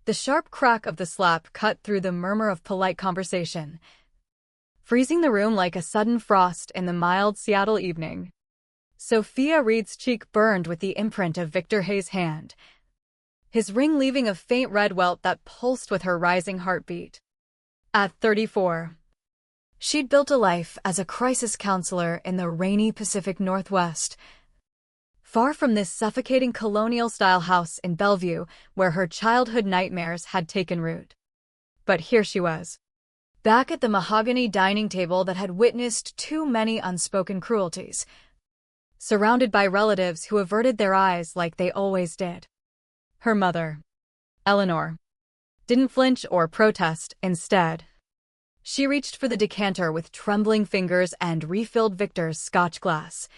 The sharp crack of the slap cut through the murmur of polite conversation, freezing the room like a sudden frost in the mild Seattle evening. Sophia Reed's cheek burned with the imprint of Victor Hayes' hand, his ring leaving a faint red welt that pulsed with her rising heartbeat. At 34, she'd built a life as a crisis counselor in the rainy Pacific Northwest, far from this suffocating colonial-style house in Bellevue where her childhood nightmares had taken root. But here she was, back at the mahogany dining table that had witnessed too many unspoken cruelties, surrounded by relatives who averted their eyes like they always did. Her mother, Eleanor, didn't flinch or protest. Instead, she reached for the decanter with trembling fingers and refilled Victor's scotch glass,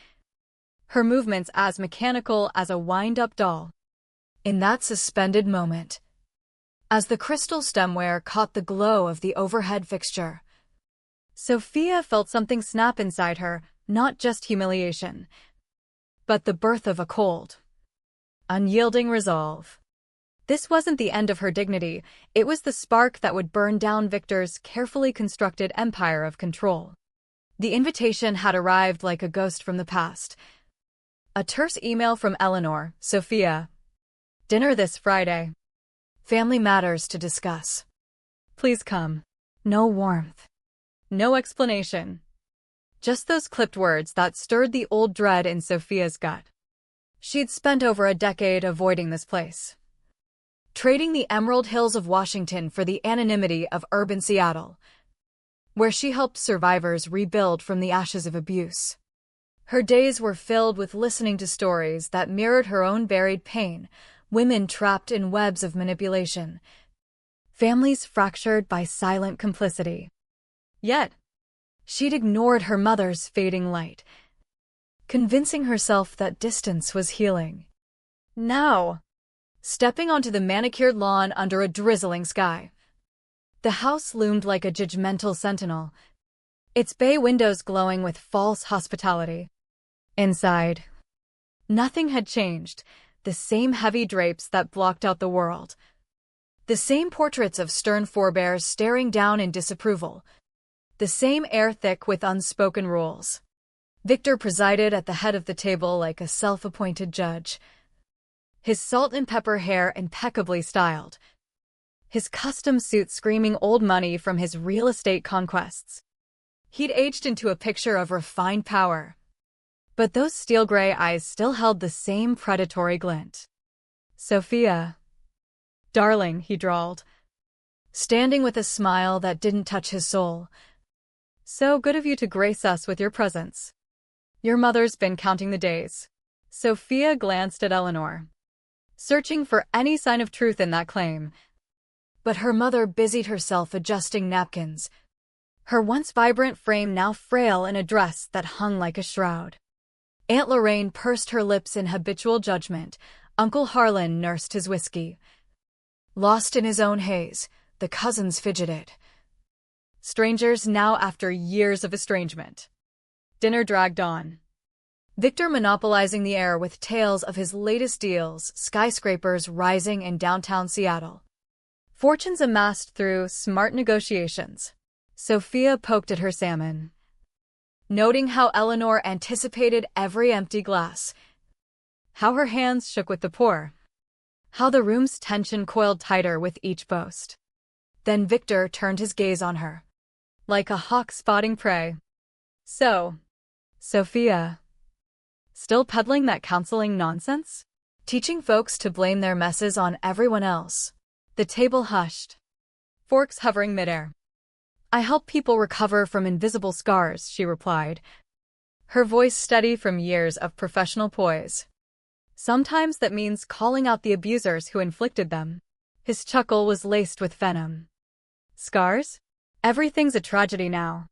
her movements as mechanical as a wind-up doll. In that suspended moment, as the crystal stemware caught the glow of the overhead fixture, Sophia felt something snap inside her, not just humiliation, but the birth of a cold, unyielding resolve. This wasn't the end of her dignity, it was the spark that would burn down Victor's carefully constructed empire of control. The invitation had arrived like a ghost from the past. A terse email from Eleanor: Sophia, dinner this Friday. Family matters to discuss. Please come. No warmth. No explanation. Just those clipped words that stirred the old dread in Sophia's gut. She'd spent over a decade avoiding this place, trading the Emerald Hills of Washington for the anonymity of urban Seattle, where she helped survivors rebuild from the ashes of abuse. Her days were filled with listening to stories that mirrored her own buried pain, women trapped in webs of manipulation, families fractured by silent complicity. Yet, she'd ignored her mother's fading light, convincing herself that distance was healing. Now, stepping onto the manicured lawn under a drizzling sky, the house loomed like a judgmental sentinel, its bay windows glowing with false hospitality. Inside, nothing had changed. The same heavy drapes that blocked out the world, the same portraits of stern forebears staring down in disapproval, the same air thick with unspoken rules. Victor presided at the head of the table like a self-appointed judge, his salt and pepper hair impeccably styled, his custom suit screaming old money from his real estate conquests. He'd aged into a picture of refined power, but those steel-gray eyes still held the same predatory glint. Sophia, darling, he drawled, standing with a smile that didn't touch his soul. So good of you to grace us with your presence. Your mother's been counting the days. Sophia glanced at Eleanor, searching for any sign of truth in that claim. But her mother busied herself adjusting napkins, her once vibrant frame now frail in a dress that hung like a shroud. Aunt Lorraine pursed her lips in habitual judgment. Uncle Harlan nursed his whiskey. Lost in his own haze, the cousins fidgeted, strangers now after years of estrangement. Dinner dragged on, Victor monopolizing the air with tales of his latest deals, skyscrapers rising in downtown Seattle, fortunes amassed through smart negotiations. Sophia poked at her salmon, noting how Eleanor anticipated every empty glass, how her hands shook with the pour, how the room's tension coiled tighter with each boast. Then Victor turned his gaze on her, like a hawk spotting prey. So, Sophia, still peddling that counseling nonsense? Teaching folks to blame their messes on everyone else? The table hushed, forks hovering midair. I help people recover from invisible scars, she replied, her voice steady from years of professional poise. Sometimes that means calling out the abusers who inflicted them. His chuckle was laced with venom. Scars? Everything's a tragedy now.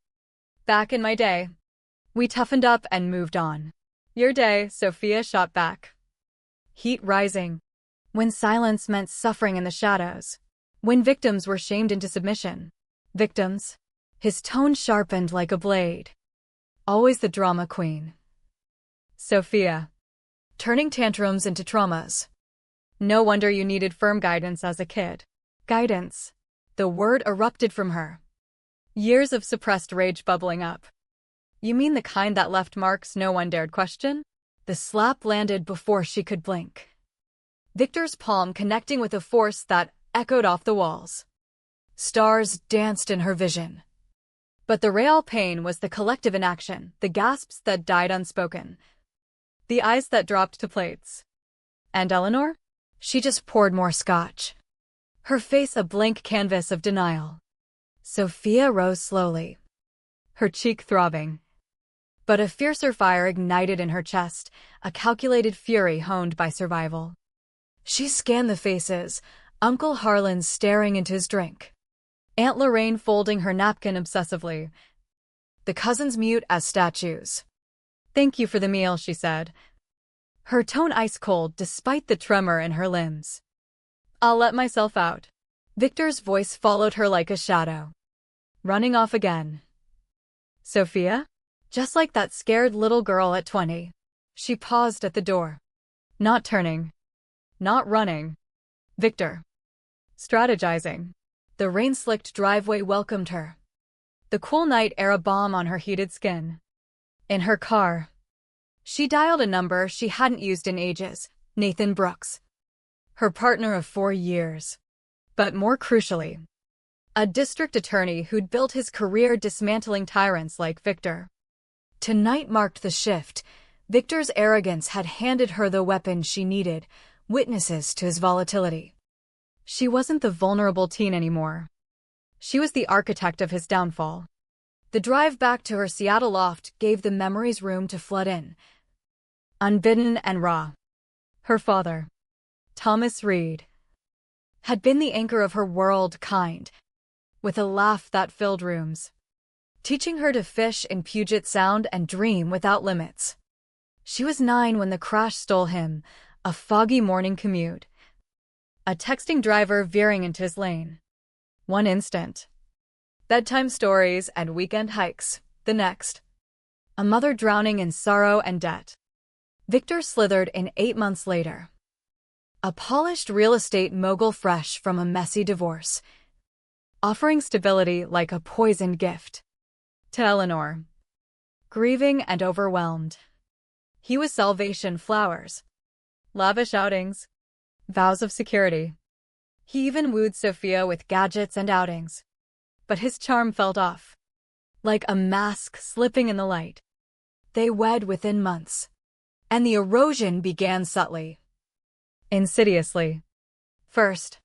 Back in my day, we toughened up and moved on. Your day, Sophia shot back, heat rising, when silence meant suffering in the shadows, when victims were shamed into submission. Victims? His tone sharpened like a blade. Always the drama queen. Sophia, turning tantrums into traumas. No wonder you needed firm guidance as a kid. Guidance. The word erupted from her. Years of suppressed rage bubbling up. You mean the kind that left marks no one dared question? The slap landed before she could blink. Victor's palm connecting with a force that echoed off the walls. Stars danced in her vision. But the real pain was the collective inaction, the gasps that died unspoken, the eyes that dropped to plates. And Eleanor? She just poured more scotch. Her face a blank canvas of denial. Sophia rose slowly, her cheek throbbing. But a fiercer fire ignited in her chest, a calculated fury honed by survival. She scanned the faces, Uncle Harlan staring into his drink, Aunt Lorraine folding her napkin obsessively, the cousins mute as statues. "Thank you for the meal," she said, her tone ice-cold despite the tremor in her limbs. "I'll let myself out." Victor's voice followed her like a shadow. Running off again. Sophia? Just like that scared little girl at 20. She paused at the door. Not turning. Not running. Victor. Strategizing. The rain-slicked driveway welcomed her. The cool night air a balm on her heated skin. In her car, she dialed a number she hadn't used in ages, Nathan Brooks. Her partner of 4 years. But more crucially, a district attorney who'd built his career dismantling tyrants like Victor. Tonight marked the shift. Victor's arrogance had handed her the weapon she needed, witnesses to his volatility. She wasn't the vulnerable teen anymore. She was the architect of his downfall. The drive back to her Seattle loft gave the memories room to flood in. Unbidden and raw. Her father, Thomas Reed, had been the anchor of her world, kind, with a laugh that filled rooms, teaching her to fish in Puget Sound and dream without limits. She was 9 when the crash stole him, a foggy morning commute. A texting driver veering into his lane. One instant. Bedtime stories and weekend hikes, the next. A mother drowning in sorrow and debt. Victor slithered in 8 months later. A polished real estate mogul fresh from a messy divorce, offering stability like a poisoned gift. To Eleanor, grieving and overwhelmed, he was salvation flowers, lavish outings, vows of security. He even wooed Sophia with gadgets and outings. But his charm felt off, like a mask slipping in the light. They wed within months, and the erosion began subtly, insidiously. First,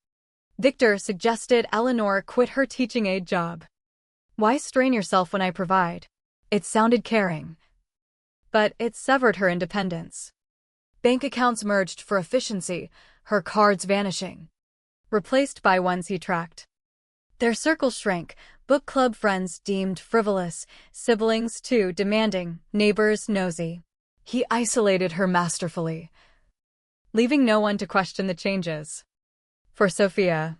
Victor suggested Eleanor quit her teaching aide job. "Why strain yourself when I provide?" It sounded caring, but it severed her independence. Bank accounts merged for efficiency, her cards vanishing, replaced by ones he tracked. Their circle shrank, book club friends deemed frivolous, siblings too demanding, neighbors nosy. He isolated her masterfully, leaving no one to question the changes. For Sophia,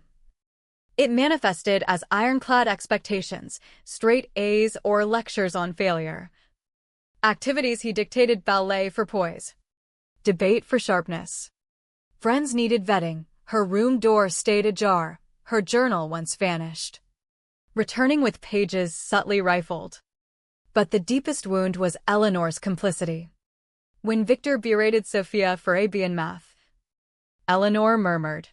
it manifested as ironclad expectations, straight A's or lectures on failure. Activities he dictated: ballet for poise, debate for sharpness. Friends needed vetting, her room door stayed ajar, her journal once vanished, returning with pages subtly rifled. But the deepest wound was Eleanor's complicity. When Victor berated Sophia for AB in math, Eleanor murmured,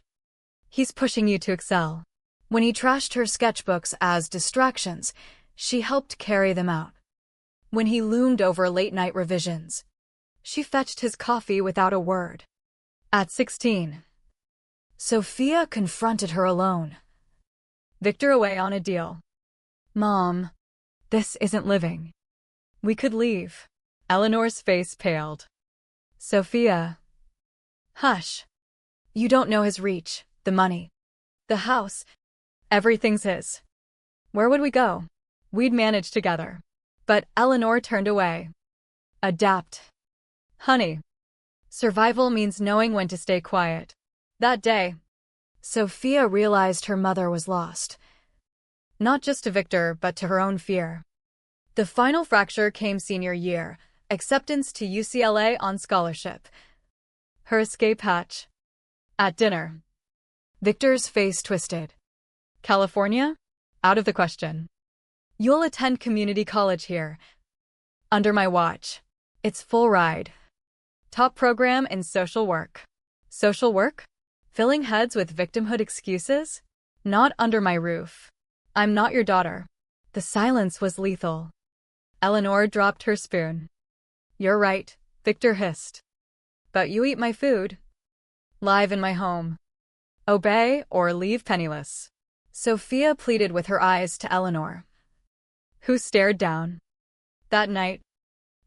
"He's pushing you to excel." When he trashed her sketchbooks as distractions, she helped carry them out. When he loomed over late-night revisions, she fetched his coffee without a word. At 16, Sophia confronted her alone. Victor away on a deal. "Mom, this isn't living. We could leave." Eleanor's face paled. "Sophia." "Hush. You don't know his reach, the money, the house. Everything's his. Where would we go? We'd manage together." But Eleanor turned away. "Adapt. Honey. Survival means knowing when to stay quiet." That day, Sophia realized her mother was lost. Not just to Victor, but to her own fear. The final fracture came senior year, acceptance to UCLA on scholarship. Her escape hatch. At dinner, Victor's face twisted. California? Out of the question. You'll attend community college here. Under my watch. It's full ride. Top program in social work. Social work? Filling heads with victimhood excuses? Not under my roof. I'm not your daughter. The silence was lethal. Eleanor dropped her spoon. You're right, Victor hissed. But you eat my food. Live in my home. Obey or leave penniless. Sophia pleaded with her eyes to Eleanor, who stared down. That night,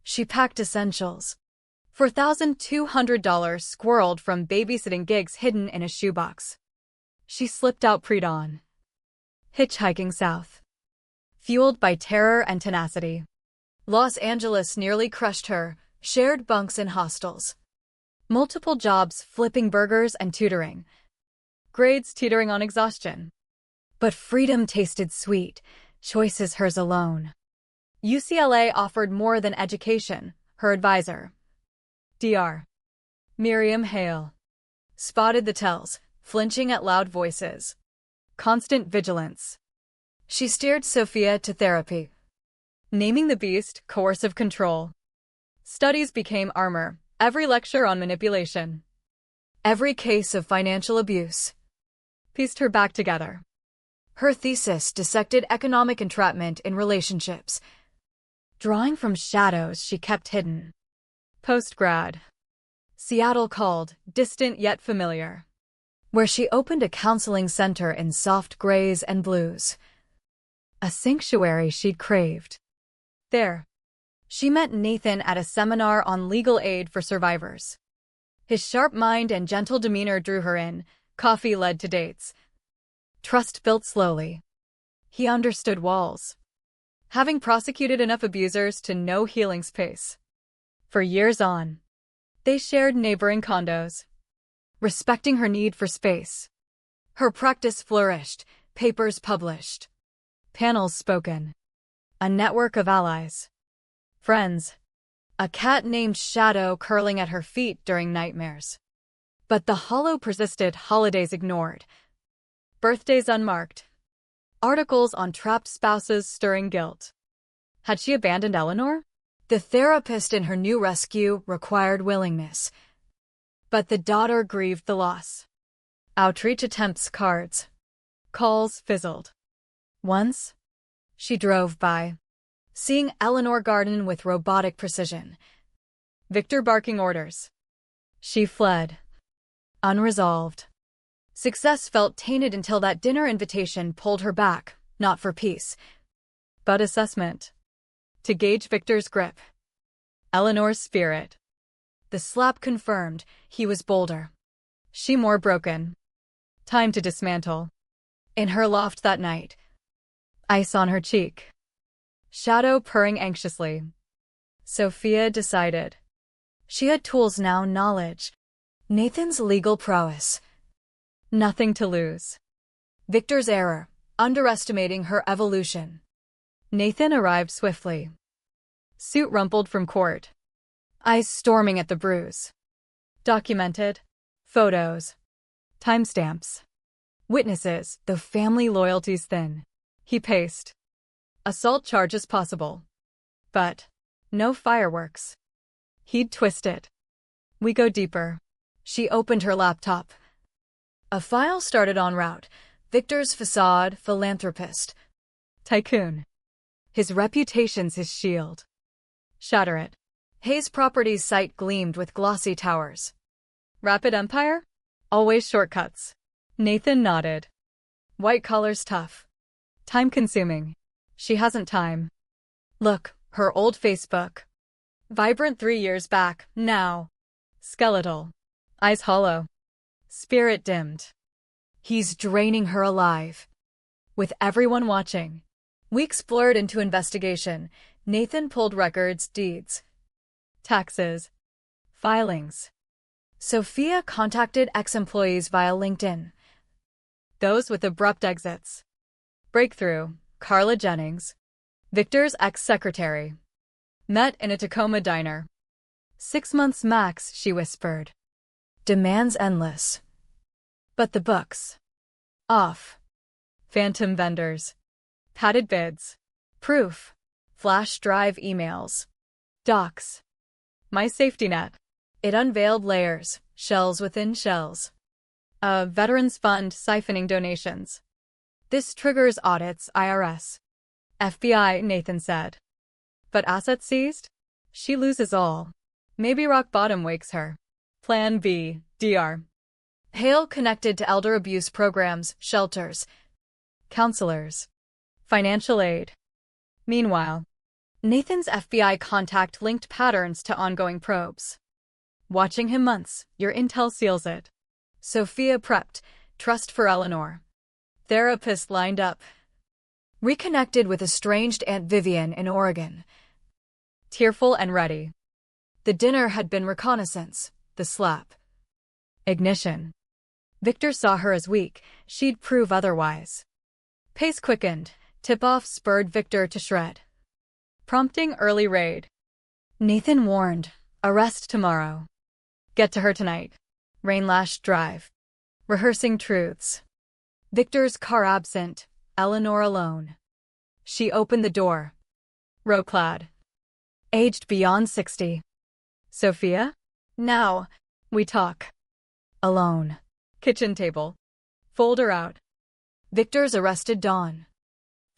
she packed essentials. $4,200 squirreled from babysitting gigs hidden in a shoebox. She slipped out pre-dawn, hitchhiking south. Fueled by terror and tenacity. Los Angeles nearly crushed her, shared bunks in hostels. Multiple jobs flipping burgers and tutoring. Grades teetering on exhaustion. But freedom tasted sweet, choices hers alone. UCLA offered more than education, her advisor. Dr. Miriam Hale. Spotted the tells, flinching at loud voices. Constant vigilance. She steered Sophia to therapy. Naming the beast, coercive control. Studies became armor, every lecture on manipulation. Every case of financial abuse. Pieced her back together. Her thesis dissected economic entrapment in relationships. Drawing from shadows she kept hidden. Post-grad. Seattle called, distant yet familiar. Where she opened a counseling center in soft grays and blues. A sanctuary she'd craved. There, she met Nathan at a seminar on legal aid for survivors. His sharp mind and gentle demeanor drew her in. Coffee led to dates. Trust built slowly. He understood walls, having prosecuted enough abusers to know healing space. For years on, they shared neighboring condos, respecting her need for space. Her practice flourished, papers published, panels spoken, a network of allies, friends, a cat named Shadow curling at her feet during nightmares. But the hollow persisted, holidays ignored, birthdays unmarked, articles on trapped spouses stirring guilt. Had she abandoned Eleanor? The therapist in her new rescue required willingness. But the daughter grieved the loss. Outreach attempts cards. Calls fizzled. Once, she drove by, seeing Eleanor garden with robotic precision. Victor barking orders. She fled. Unresolved. Success felt tainted until that dinner invitation pulled her back, not for peace, but assessment. To gauge Victor's grip. Eleanor's spirit. The slap confirmed he was bolder. She more broken. Time to dismantle. In her loft that night. Ice on her cheek. Shadow purring anxiously. Sophia decided. She had tools now, knowledge. Nathan's legal prowess. Nothing to lose. Victor's error, underestimating her evolution. Nathan arrived swiftly. Suit rumpled from court. Eyes storming at the bruise. Documented. Photos. Timestamps. Witnesses, though family loyalty's thin. He paced. Assault charges possible. But no fireworks. He'd twist it. We go deeper. She opened her laptop. A file started en route. Victor's facade, philanthropist. Tycoon. His reputation's his shield. Shatter it. Hayes Properties site gleamed with glossy towers. Rapid empire? Always shortcuts. Nathan nodded. White collar's tough. Time-consuming. She hasn't time. Look, her old Facebook. Vibrant 3 years back, now. Skeletal. Eyes hollow. Spirit dimmed. He's draining her alive. With everyone watching. Weeks blurred into investigation. Nathan pulled records, deeds. Taxes. Filings. Sophia contacted ex-employees via LinkedIn. Those with abrupt exits. Breakthrough. Carla Jennings. Victor's ex-secretary. Met in a Tacoma diner. 6 months max, she whispered. Demands endless. But the books. Off. Phantom vendors. Padded bids. Proof. Flash drive emails. Docs. My safety net. It unveiled layers, shells within shells. A veterans fund siphoning donations. This triggers audits, IRS. FBI, Nathan said. But assets seized? She loses all. Maybe rock bottom wakes her. Plan B, DR. Hale connected to elder abuse programs, shelters, counselors, financial aid. Meanwhile, Nathan's FBI contact linked patterns to ongoing probes. Watching him months, your intel seals it. Sophia prepped, trust for Eleanor. Therapist lined up. Reconnected with estranged Aunt Vivian in Oregon. Tearful and ready. The dinner had been reconnaissance, the slap. Ignition. Victor saw her as weak, she'd prove otherwise. Pace quickened, tip-off spurred Victor to shred. Prompting early raid. Nathan warned, arrest tomorrow. Get to her tonight. Rain-lashed drive. Rehearsing truths. Victor's car absent, Eleanor alone. She opened the door. Row-clad. Aged beyond 60. Sophia? Now, we talk. Alone. Kitchen table. Folder out. Victor's arrested Dawn.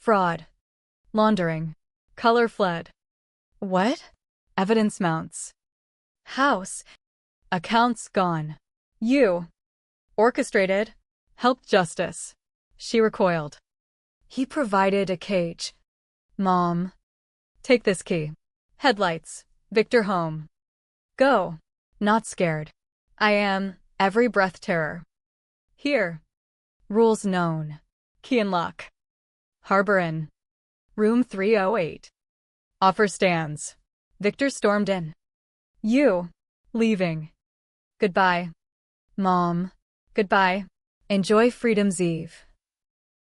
Fraud. Laundering. Color fled. What? Evidence mounts. House. Accounts gone. You. Orchestrated. Helped justice. She recoiled. He provided a cage. Mom. Take this key. Headlights. Victor home. Go. Not scared. I am. Every breath terror. Here. Rules known. Key and lock. Harbor Inn. Room 308. Offer stands. Victor stormed in. You. Leaving. Goodbye. Mom. Goodbye. Enjoy Freedom's Eve.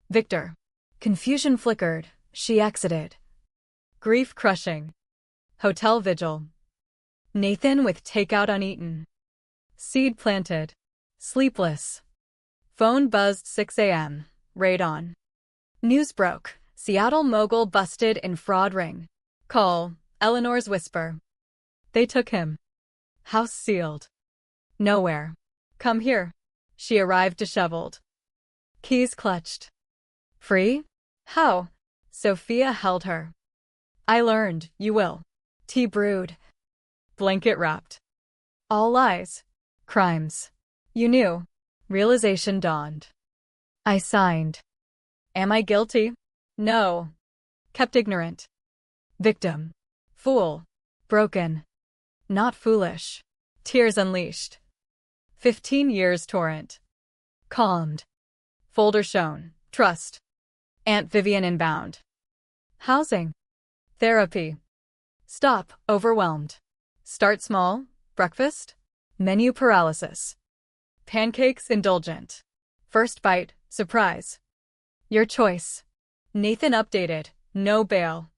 Victor. Confusion flickered. She exited. Grief crushing. Hotel vigil. Nathan with takeout uneaten. Seed planted. Sleepless. Phone buzzed 6 a.m. Raid on. News broke. Seattle mogul busted in fraud ring. Call. Eleanor's whisper. They took him. House sealed. Nowhere. Come here. She arrived disheveled. Keys clutched. Free? How? Sophia held her. I learned, you will. Tea brewed. Blanket wrapped. All lies. Crimes. You knew. Realization dawned. I signed. Am I guilty? No. Kept ignorant. Victim. Fool. Broken. Not foolish. Tears unleashed. 15 years torrent. Calmed. Folder shown. Trust. Aunt Vivian inbound. Housing. Therapy. Stop. Overwhelmed. Start small. Breakfast. Menu paralysis. Pancakes indulgent. First bite. Surprise. Your choice. Nathan updated. No bail.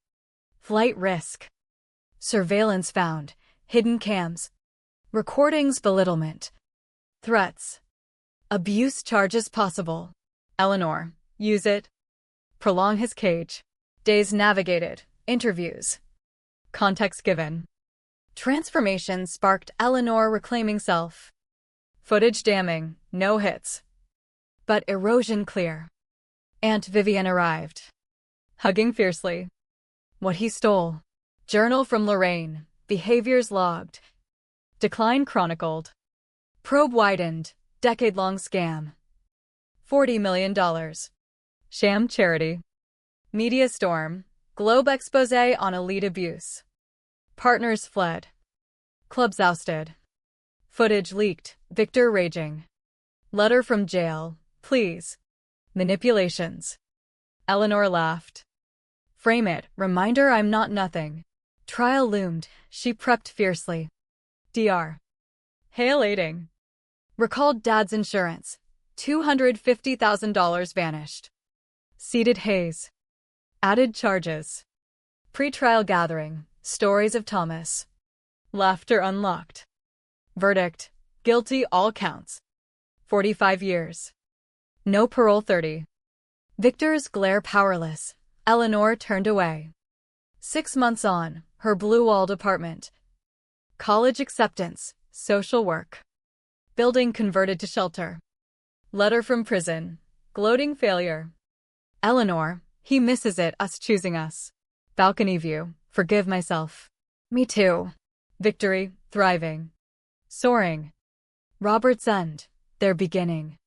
Flight risk. Surveillance found. Hidden cams. Recordings belittlement. Threats. Abuse charges possible. Eleanor. Use it. Prolong his cage. Days navigated. Interviews. Context given. Transformation sparked Eleanor reclaiming self. Footage damning. No hits. But erosion clear. Aunt Vivian arrived. Hugging fiercely. What he stole. Journal from Lorraine. Behaviors logged. Decline chronicled. Probe widened. Decade-long scam. $40 million. Sham charity. Media storm. Globe expose on elite abuse. Partners fled. Clubs ousted. Footage leaked. Victor raging. Letter from jail. Please. Manipulations. Eleanor laughed. Frame it. Reminder I'm not nothing. Trial loomed. She prepped fiercely. DR. Hale aiding. Recalled dad's insurance. $250,000 vanished. Seeded haze. Added charges. Pre-trial gathering. Stories of Thomas. Laughter unlocked. Verdict. Guilty all counts. 45 years. No parole 30. Victor's glare powerless. Eleanor turned away. 6 months on, her blue-walled apartment. College acceptance, social work. Building converted to shelter. Letter from prison. Gloating failure. Eleanor, he misses it, us choosing us. Balcony view. Forgive myself. Me too. Victory. Thriving. Soaring. Robert's End. Their beginning.